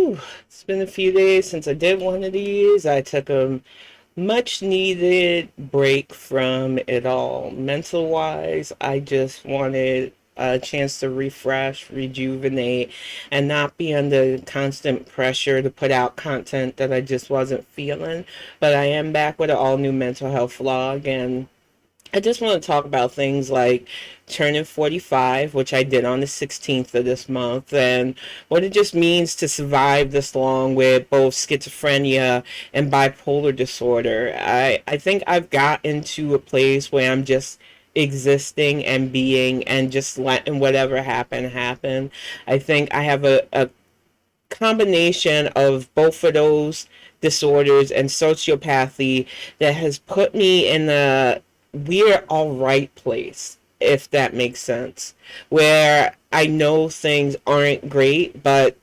Whew, it's been a few days since I did one of these. I took a much needed break from it all. Mental wise, I just wanted a chance to refresh, rejuvenate, and not be under constant pressure to put out content that I just wasn't feeling. But I am back with an all new mental health vlog, and I just want to talk about things like turning 45, which I did on the 16th of this month, and what it just means to survive this long with both schizophrenia and bipolar disorder. I think I've got into a place where I'm just existing and being and just letting whatever happen. I think I have a combination of both of those disorders and sociopathy that has put me in a we're all right place, if that makes sense, where I know things aren't great, but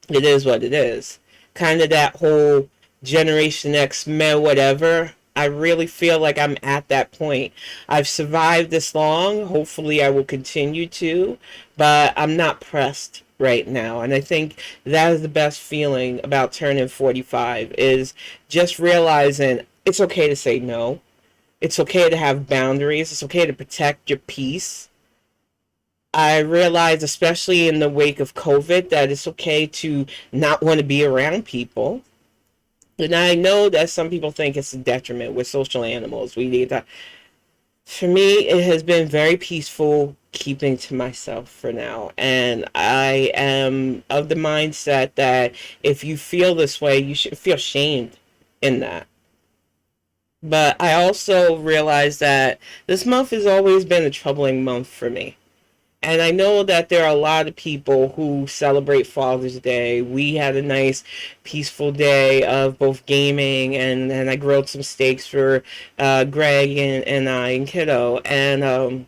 it is what it is. Kind of that whole Generation X meh whatever. I really feel like I'm at that point. I've survived this long. Hopefully, I will continue to, but I'm not pressed right now. And I think that is the best feeling about turning 45 is just realizing it's okay to say no. It's okay to have boundaries. It's okay to protect your peace. I realize, especially in the wake of COVID, that it's okay to not want to be around people. And I know that some people think it's a detriment. We're social animals. We need that. For me, it has been very peaceful keeping to myself for now. And I am of the mindset that if you feel this way, you should feel shamed in that. But I also realize that this month has always been a troubling month for me. And I know that there are a lot of people who celebrate Father's Day. We had a nice, peaceful day of both gaming, and I grilled some steaks for Greg and I and Kiddo. And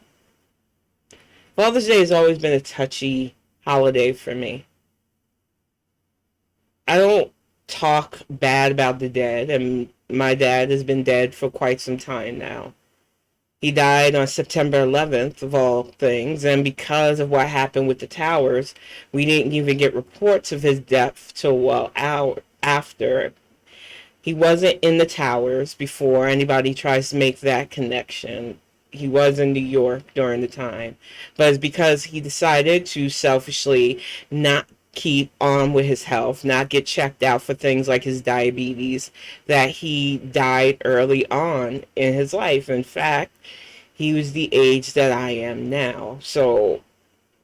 Father's Day has always been a touchy holiday for me. I don't talk bad about the dead, and my dad has been dead for quite some time now. He died on September 11th, of all things, and because of what happened with the towers, we didn't even get reports of his death till well out after. He wasn't in the towers before anybody tries to make that connection. He was in New York during the time, but it's because he decided to selfishly not keep on with his health, not get checked out for things like his diabetes, that he died early on in his life. In fact, he was the age that I am now. So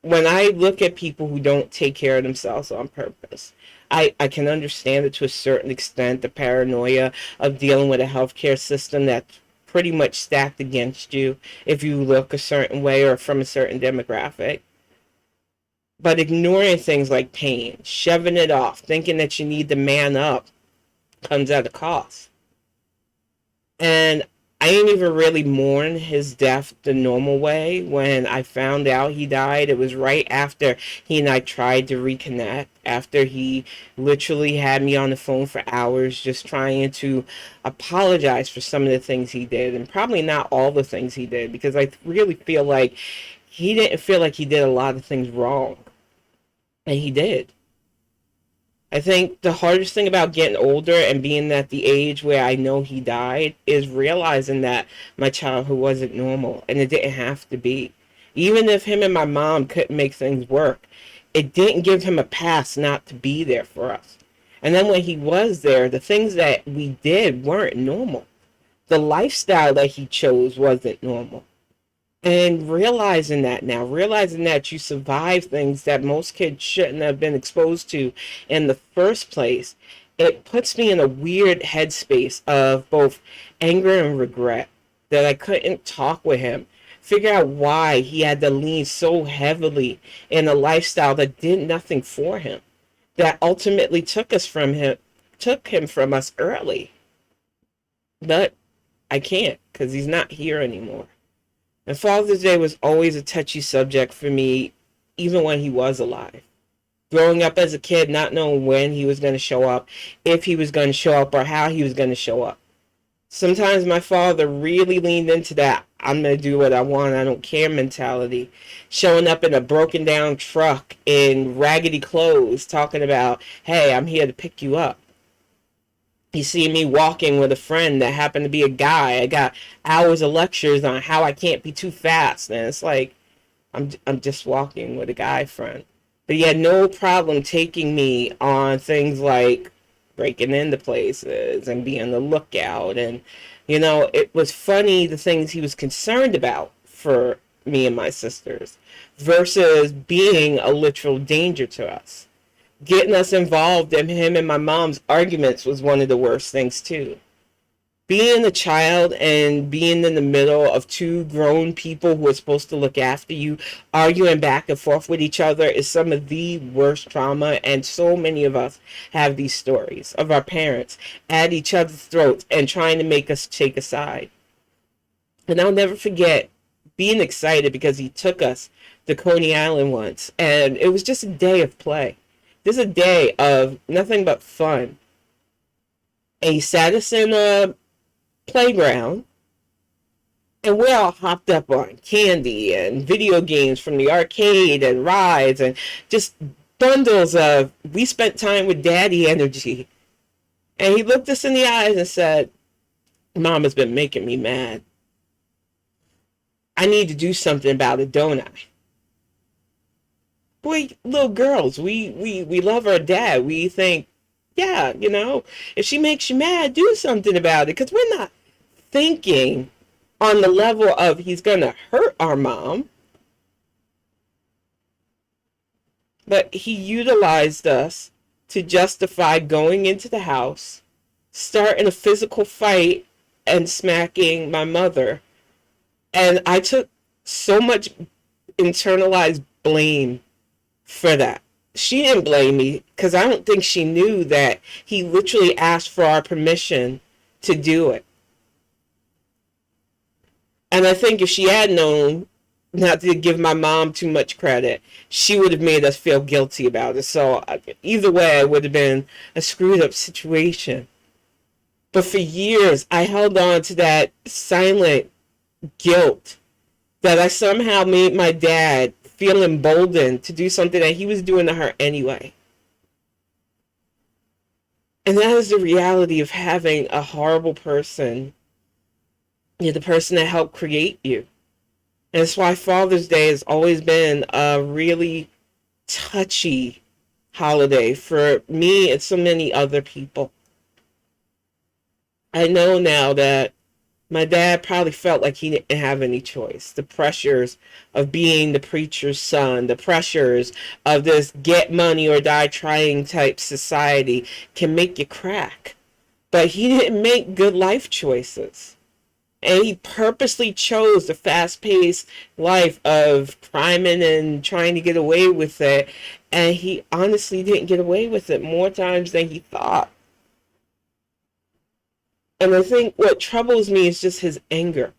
when I look at people who don't take care of themselves on purpose, I can understand it to a certain extent, the paranoia of dealing with a healthcare system that's pretty much stacked against you if you look a certain way or from a certain demographic. But ignoring things like pain, shoving it off, thinking that you need to man up comes at a cost. And I didn't even really mourn his death the normal way. When I found out he died, it was right after he and I tried to reconnect, after he literally had me on the phone for hours just trying to apologize for some of the things he did, and probably not all the things he did, because I really feel like he didn't feel like he did a lot of things wrong. And he did. I think the hardest thing about getting older and being at the age where I know he died is realizing that my childhood wasn't normal and it didn't have to be. Even if him and my mom couldn't make things work, it didn't give him a pass not to be there for us. And then when he was there, the things that we did weren't normal. The lifestyle that he chose wasn't normal. And realizing that now, realizing that you survive things that most kids shouldn't have been exposed to in the first place, it puts me in a weird headspace of both anger and regret that I couldn't talk with him, figure out why he had to lean so heavily in a lifestyle that did nothing for him, that ultimately took him from us early. But I can't, because he's not here anymore. And Father's Day was always a touchy subject for me, even when he was alive. Growing up as a kid, not knowing when he was going to show up, if he was going to show up, or how he was going to show up. Sometimes my father really leaned into that I'm going to do what I want, I don't care mentality. Showing up in a broken down truck in raggedy clothes, talking about, hey, I'm here to pick you up. You see me walking with a friend that happened to be a guy. I got hours of lectures on how I can't be too fast. And it's like, I'm just walking with a guy friend. But he had no problem taking me on things like breaking into places and being on the lookout. And, it was funny the things he was concerned about for me and my sisters versus being a literal danger to us. Getting us involved in him and my mom's arguments was one of the worst things, too. Being a child and being in the middle of two grown people who are supposed to look after you arguing back and forth with each other is some of the worst trauma. And so many of us have these stories of our parents at each other's throats and trying to make us take a side. And I'll never forget being excited because he took us to Coney Island once, and it was just a day of play. This is a day of nothing but fun. And he sat us in a playground, and we're all hopped up on candy and video games from the arcade and rides and just bundles of we spent time with daddy energy. And he looked us in the eyes and said, Mom has been making me mad. I need to do something about it, don't I? Boy, little girls, we love our dad. We think, yeah, if she makes you mad, do something about it. Because we're not thinking on the level of he's going to hurt our mom. But he utilized us to justify going into the house, starting a physical fight, and smacking my mother. And I took so much internalized blame for that. She didn't blame me because I don't think she knew that he literally asked for our permission to do it. And I think if she had known, not to give my mom too much credit, she would have made us feel guilty about it. So either way, it would have been a screwed up situation. But for years, I held on to that silent guilt that I somehow made my dad feel emboldened to do something that he was doing to her anyway. And that is the reality of having a horrible person. You're the person that helped create you. And that's why Father's Day has always been a really touchy holiday for me and so many other people. I know now that my dad probably felt like he didn't have any choice. The pressures of being the preacher's son, the pressures of this get money or die trying type society can make you crack. But he didn't make good life choices. And he purposely chose the fast-paced life of climbing and trying to get away with it. And he honestly didn't get away with it more times than he thought. And I think what troubles me is just his anger.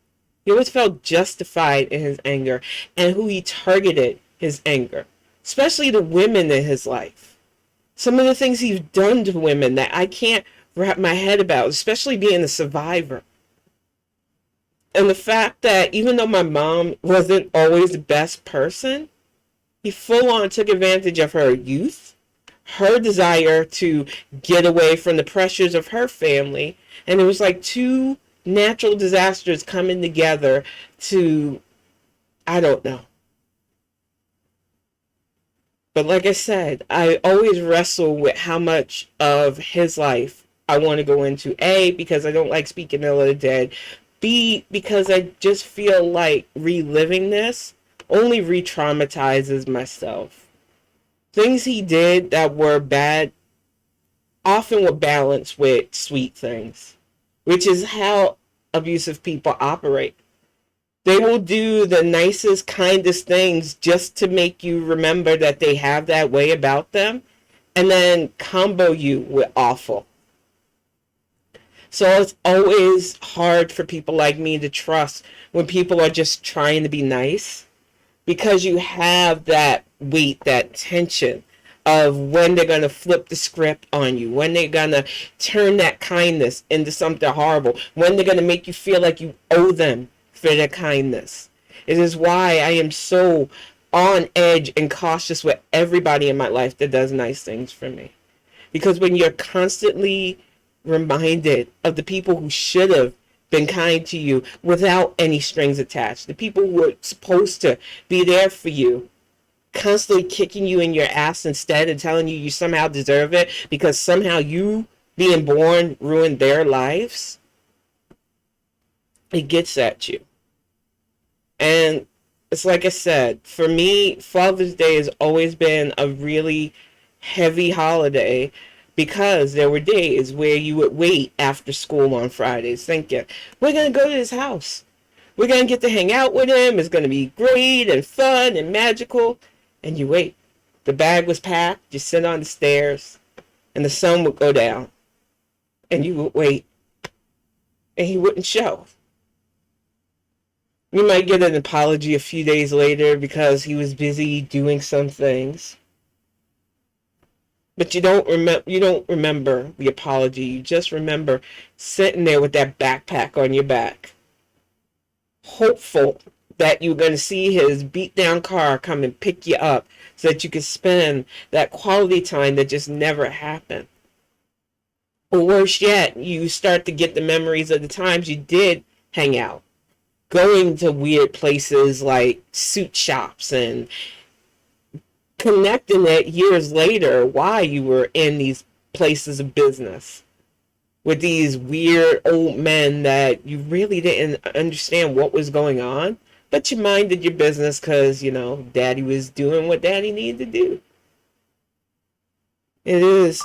He always felt justified in his anger and who he targeted his anger, especially the women in his life. Some of the things he's done to women that I can't wrap my head about, especially being a survivor. And the fact that even though my mom wasn't always the best person, he full on took advantage of her youth, her desire to get away from the pressures of her family. And it was like two natural disasters coming together to, I don't know. But like I said, I always wrestle with how much of his life I want to go into. A, because I don't like speaking ill of the dead. B, because I just feel like reliving this only re-traumatizes myself. Things he did that were bad often were balanced with sweet things, which is how abusive people operate. They will do the nicest, kindest things just to make you remember that they have that way about them, and then combo you with awful. So it's always hard for people like me to trust when people are just trying to be nice, because you have that weight, that tension of when they're going to flip the script on you, when they're going to turn that kindness into something horrible, when they're going to make you feel like you owe them for their kindness. It is why I am so on edge and cautious with everybody in my life that does nice things for me. Because when you're constantly reminded of the people who should have been kind to you without any strings attached, the people who were supposed to be there for you, constantly kicking you in your ass instead and telling you you somehow deserve it because somehow you being born ruined their lives, it gets at you. And it's like I said, for me, Father's Day has always been a really heavy holiday because there were days where you would wait after school on Fridays thinking, we're going to go to his house. We're going to get to hang out with him. It's going to be great and fun and magical. And you wait. The bag was packed. You sit on the stairs and the sun would go down. And you would wait. And he wouldn't show. You might get an apology a few days later because he was busy doing some things. But you don't remember the apology. You just remember sitting there with that backpack on your back, hopeful that you're going to see his beat down car come and pick you up so that you can spend that quality time that just never happened. Or worse yet, you start to get the memories of the times you did hang out, going to weird places like suit shops and connecting it years later why you were in these places of business with these weird old men that you really didn't understand what was going on, but you minded your business because, daddy was doing what daddy needed to do. It is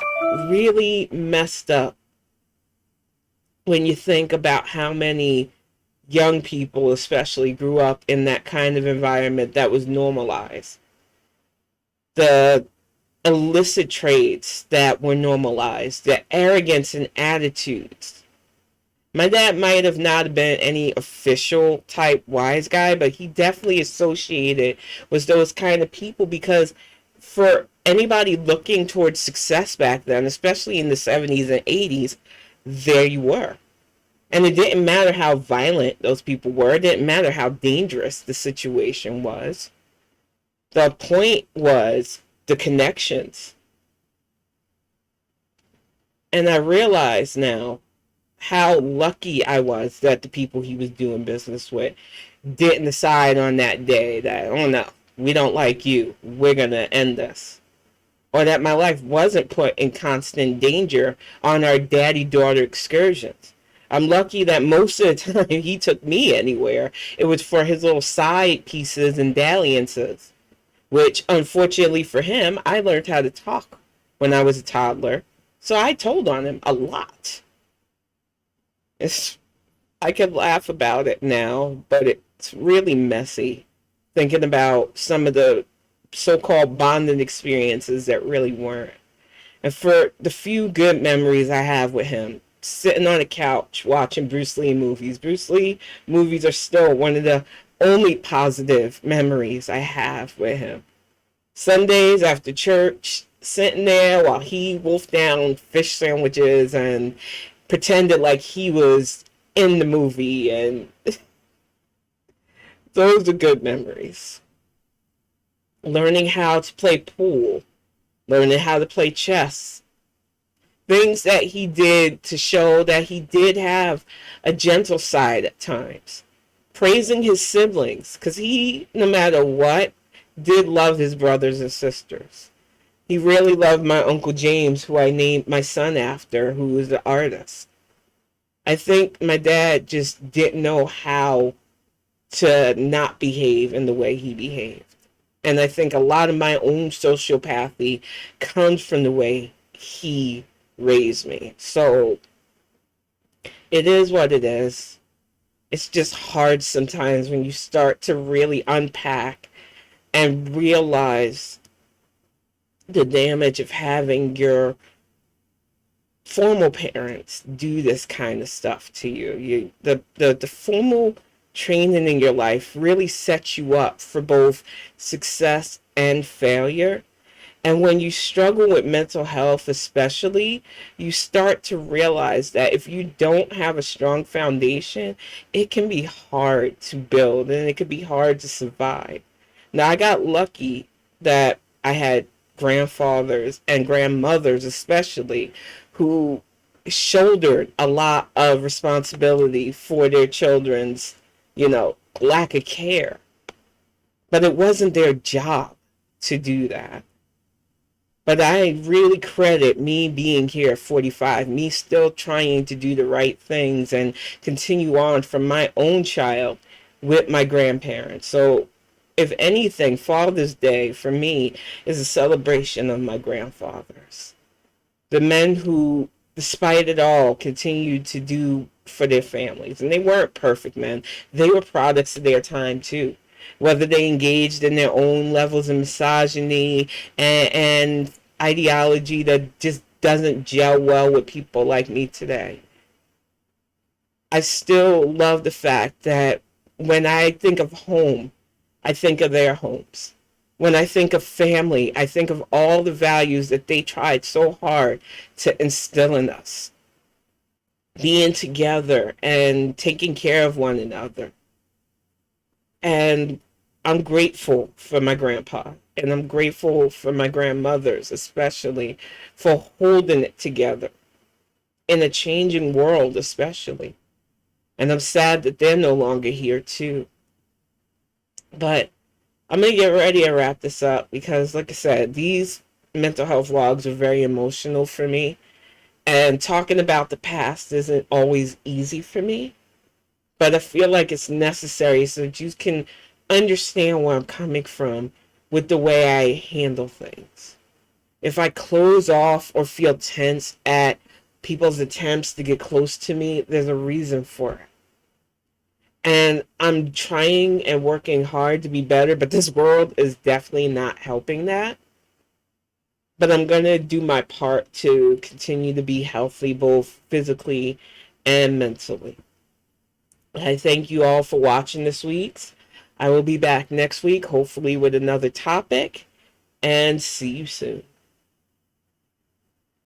really messed up when you think about how many young people especially grew up in that kind of environment that was normalized. The illicit traits that were normalized, the arrogance and attitudes. My dad might have not been any official type wise guy, but he definitely associated with those kind of people because for anybody looking towards success back then, especially in the 70s and 80s, there you were. And it didn't matter how violent those people were. It didn't matter how dangerous the situation was. The point was the connections. And I realize now how lucky I was that the people he was doing business with didn't decide on that day that, oh no, we don't like you, we're going to end this. Or that my life wasn't put in constant danger on our daddy-daughter excursions. I'm lucky that most of the time he took me anywhere, it was for his little side pieces and dalliances, which unfortunately for him, I learned how to talk when I was a toddler. So I told on him a lot. I can laugh about it now, but it's really messy thinking about some of the so-called bonding experiences that really weren't. And for the few good memories I have with him, sitting on a couch watching Bruce Lee movies. Bruce Lee movies are still one of the only positive memories I have with him. Sundays after church, sitting there while he wolfed down fish sandwiches and pretended like he was in the movie, and those are good memories. Learning how to play pool, learning how to play chess, things that he did to show that he did have a gentle side at times. Praising his siblings, because he, no matter what, did love his brothers and sisters. He really loved my Uncle James, who I named my son after, who was the artist. I think my dad just didn't know how to not behave in the way he behaved. And I think a lot of my own sociopathy comes from the way he raised me. So it is what it is. It's just hard sometimes when you start to really unpack and realize the damage of having your formal parents do this kind of stuff to you. The formal training in your life really sets you up for both success and failure. And when you struggle with mental health, especially, you start to realize that if you don't have a strong foundation, it can be hard to build and it can be hard to survive. Now, I got lucky that I had grandfathers and grandmothers, especially, who shouldered a lot of responsibility for their children's, lack of care. But it wasn't their job to do that. But I really credit me being here at 45, me still trying to do the right things and continue on from my own child with my grandparents. So, if anything, Father's Day for me is a celebration of my grandfathers. The men who, despite it all, continued to do for their families. And they weren't perfect men, they were products of their time too. Whether they engaged in their own levels of misogyny and ideology that just doesn't gel well with people like me today. I still love the fact that when I think of home, I think of their homes. When I think of family, I think of all the values that they tried so hard to instill in us. Being together and taking care of one another. And I'm grateful for my grandpa. And I'm grateful for my grandmothers, especially, for holding it together in a changing world, especially. And I'm sad that they're no longer here, too. But I'm going to get ready to wrap this up because, like I said, these mental health vlogs are very emotional for me. And talking about the past isn't always easy for me. But I feel like it's necessary so that you can understand where I'm coming from with the way I handle things. If I close off or feel tense at people's attempts to get close to me, there's a reason for it. And I'm trying and working hard to be better, but this world is definitely not helping that. But I'm going to do my part to continue to be healthy, both physically and mentally. I thank you all for watching this week's. I will be back next week, hopefully with another topic, and see you soon.